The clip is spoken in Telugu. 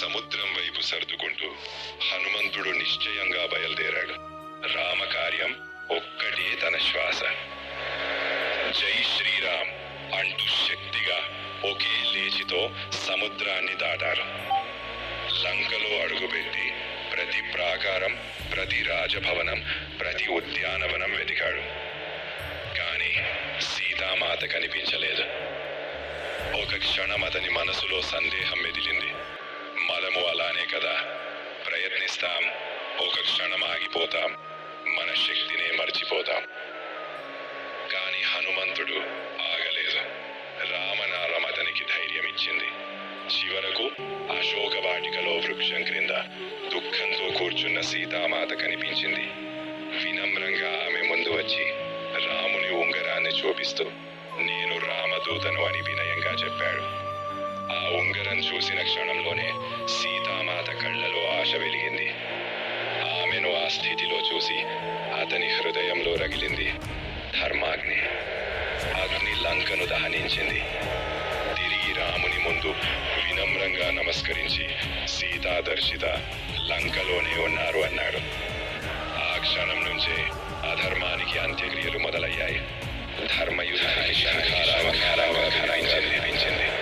సముద్రం వైపు సర్దుకుంటూ హనుమంతుడు నిశ్చయంగా బయలుదేరాడు. రామకార్యం ఒక్కటే తన శ్వాస. జై శ్రీరామ్ అంటూ శక్తిగా ఒకే లేచితో సముద్రాన్ని దాటారు. లంకలో అడుగుపెట్టి ప్రతి ప్రాకారం, ప్రతి రాజభవనం, ప్రతి ఉద్యానవనం వెతికాడు. కానీ సీతామాత కనిపించలేదు. ఒక క్షణం అతని మనసులో సందేహం మెదిలింది. మనము అలానే కదా, ప్రయత్నిస్తాం, ఒక క్షణం ఆగిపోతాం, మన శక్తినే మర్చిపోతాం. కానీ హనుమంతుడు ఆగలేదు. రామనామం అతనికి ధైర్యం ఇచ్చింది. చివరకు అశోక వాటికలో వృక్షం క్రింద దుఃఖంతో కూర్చున్న సీతామాత కనిపించింది. వినమ్రంగా ఆమె ముందు వచ్చి రాముని ఉంగరాన్ని చూపిస్తూ నేను రామదూతను అని వినయంగా చెప్పాడు. ఆ ఉంగరం చూసిన క్షణంలోనే సీతామాత కళ్ళలో ఆశ వెలిగింది. ఆమెను ఆ స్థితిలో చూసి అతని హృదయంలో రగిలింది ధర్మాగ్ని. అగ్ని లంకను దహనించింది. తిరిగి రాముని ముందు వినమ్రంగా నమస్కరించి సీతాదర్శిత లంకలోనే ఉన్నారు అన్నాడు. ఆ క్షణం నుంచే అధర్మానికి అంత్యక్రియలు మొదలయ్యాయి. ధర్మయుద్ధానికి శంఖారావం వినిపించింది.